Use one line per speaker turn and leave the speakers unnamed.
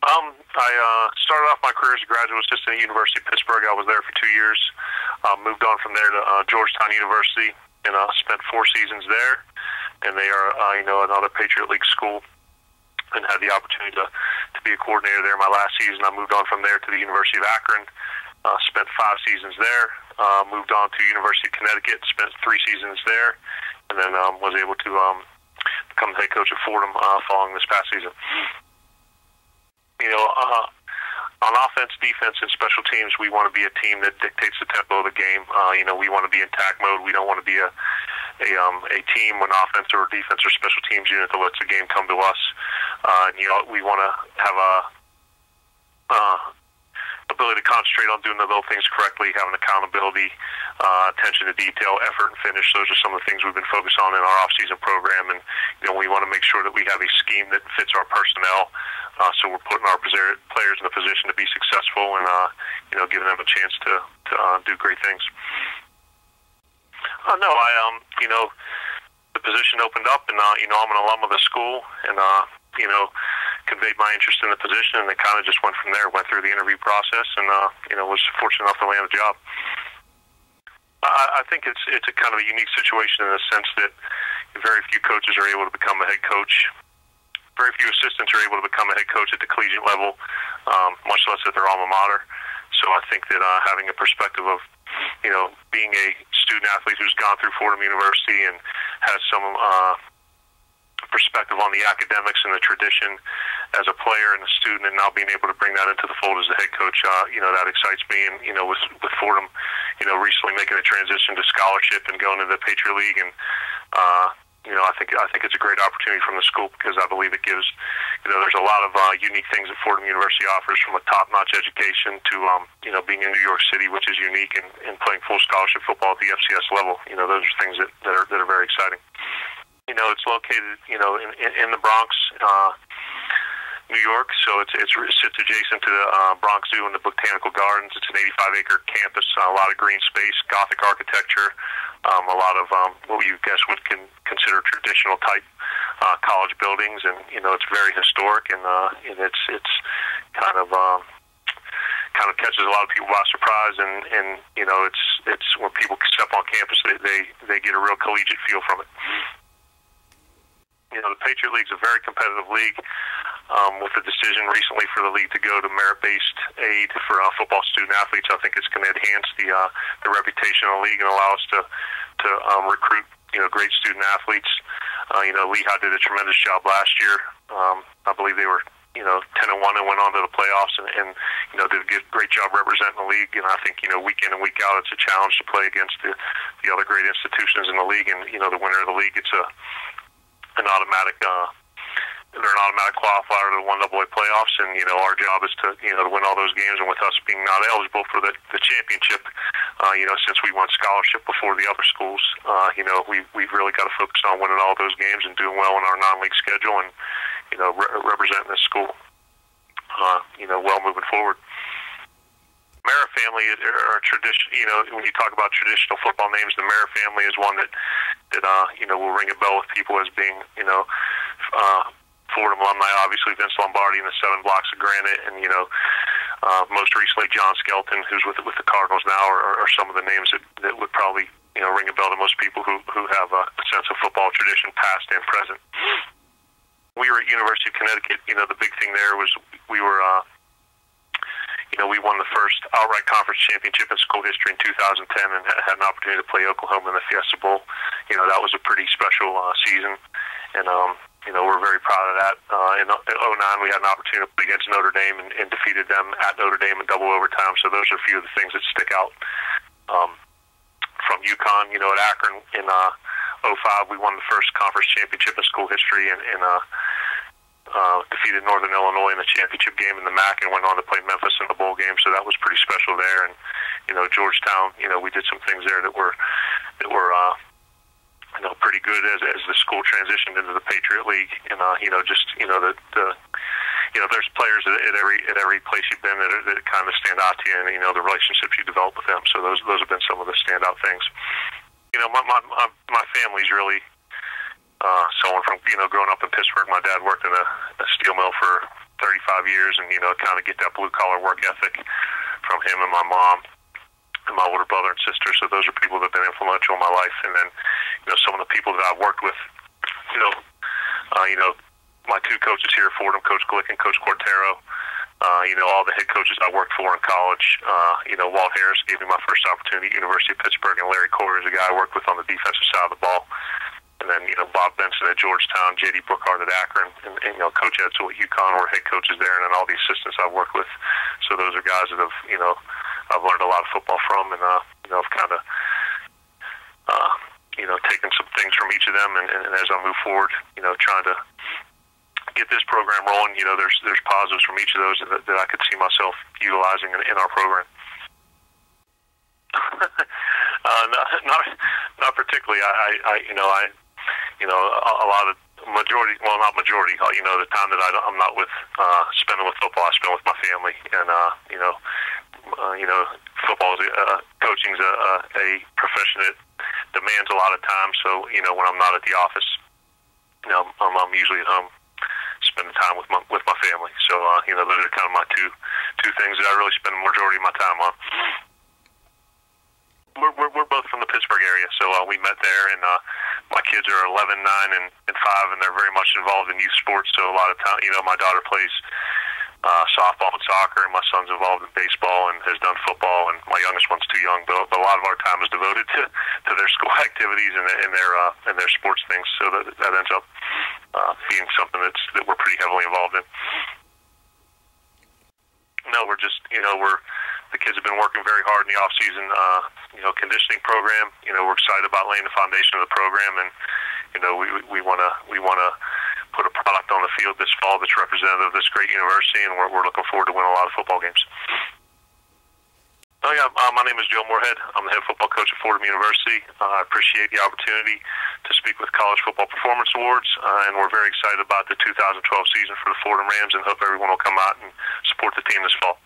I started off my career as a graduate assistant at University of Pittsburgh. I was there for 2 years. Moved on from there to Georgetown University and spent 4 seasons there. And they are, another Patriot League school, and had the opportunity to be a coordinator there. My last season, I moved on from there to the University of Akron. Spent 5 seasons there. Moved on to University of Connecticut. Spent 3 seasons there, and then was able to become the head coach at Fordham following this past season. On offense, defense, and special teams, we want to be a team that dictates the tempo of the game. We want to be in attack mode. We don't want to be a team, an offense or defense or special teams unit that lets the game come to us. We want to have a ability to concentrate on doing the little things correctly, having accountability, attention to detail, effort, and finish. Those are some of the things we've been focused on in our off-season program, and we want to make sure that we have a scheme that fits our personnel. So we're putting our players in a position to be successful, and giving them a chance to do great things. No, the position opened up, and I'm an alum of the school, and conveyed my interest in the position, and it kind of just went from there. Went through the interview process, and was fortunate enough to land the job. I think it's a kind of a unique situation in the sense that very few coaches are able to become a head coach. Very few assistants are able to become a head coach at the collegiate level, much less at their alma mater. So I think that having a perspective of, being a student athlete who's gone through Fordham University and has some perspective on the academics and the tradition as a player and a student, and now being able to bring that into the fold as a head coach, that excites me. And with Fordham, recently making a transition to scholarship and going into the Patriot League, and I think it's a great opportunity from the school, because I believe it gives, there's a lot of unique things that Fordham University offers, from a top-notch education to, being in New York City, which is unique, and playing full scholarship football at the FCS level. Those are things that are very exciting. It's located, in the Bronx, New York, so it sits adjacent to the Bronx Zoo and the Botanical Gardens. It's an 85-acre campus, a lot of green space, Gothic architecture, a lot of what you guess would consider traditional type college buildings, and it's very historic, and it's kind of catches a lot of people by surprise, and it's when people step on campus, they get a real collegiate feel from it. The Patriot League is a very competitive league. With the decision recently for the league to go to merit-based aid for football student athletes, I think it's going to enhance the reputation of the league and allow us to recruit great student athletes. Lehigh did a tremendous job last year. I believe they were 10-1 and went on to the playoffs, and did a great job representing the league. And I think week in and week out, it's a challenge to play against the other great institutions in the league. And the winner of the league gets an automatic. They're an automatic qualifier to the 1AA playoffs, and our job is to win all those games. And with us being not eligible for the championship, since we won scholarship before the other schools, we've really got to focus on winning all those games and doing well in our non-league schedule, and representing this school, well moving forward. Mara family are tradition. When you talk about traditional football names, the Mara family is one that will ring a bell with people as being Fordham alumni. Obviously, Vince Lombardi and the 7 Blocks of Granite, and most recently John Skelton, who's with the Cardinals now, are some of the names that would probably ring a bell to most people who have a sense of football tradition, past and present. We were at University of Connecticut. The big thing there was we were. We won the first outright conference championship in school history in 2010, and had an opportunity to play Oklahoma in the Fiesta Bowl. That was a pretty special season, and we're very proud of that. In 2009, we had an opportunity to play against Notre Dame and defeated them at Notre Dame in double overtime. So those are a few of the things that stick out. From UConn, at Akron in 2005, we won the first conference championship in school history, and defeated Northern Illinois in the championship game in the MAC, and went on to play Memphis in the bowl game. So that was pretty special there. And Georgetown, we did some things there that were pretty good as the school transitioned into the Patriot League. And there's players at every place you've been that kind of stand out to you, and the relationships you develop with them. So those have been some of the standout things. My family's really. Someone from growing up in Pittsburgh, my dad worked in a steel mill for 35 years, and kind of get that blue collar work ethic from him and my mom and my older brother and sister. So those are people that have been influential in my life. And then some of the people that I've worked with, my two coaches here at Fordham, Coach Glick and Coach Cortero. All the head coaches I worked for in college. Walt Harris gave me my first opportunity at University of Pittsburgh, and Larry Corey is a guy I worked with on the defensive side of the ball. And then, Bob Benson at Georgetown, J.D. Brookhart at Akron, and Coach Edsel at UConn were head coaches there, and then all the assistants I've worked with. So those are guys that have, I've learned a lot of football from, and, I've kind of, taken some things from each of them, and as I move forward, trying to get this program rolling, there's positives from each of those that I could see myself utilizing in our program. Not particularly. A lot of majority. Well, not majority. The time that I'm not with spending with football, I spend with my family, and football is coaching is a profession that demands a lot of time. So when I'm not at the office, I'm usually at home, spending time with my family. So those are kind of my two things that I really spend the majority of my time on. We're both from the Pittsburgh area, so we met there, and my kids are 11, 9, and 5, and they're very much involved in youth sports. So a lot of time, my daughter plays softball and soccer, and my son's involved in baseball and has done football, and my youngest one's too young, but a lot of our time is devoted to their school activities and their sports things. So that ends up being something that we're pretty heavily involved in. No, we're just the kids have been working very hard in the off season, conditioning program. We're excited about laying the foundation of the program, and we want to put a product on the field this fall that's representative of this great university, and we're looking forward to winning a lot of football games. Oh yeah, my name is Joe Moorhead. I'm the head football coach at Fordham University. I appreciate the opportunity to speak with College Football Performance Awards, and we're very excited about the 2012 season for the Fordham Rams, and hope everyone will come out and support the team this fall.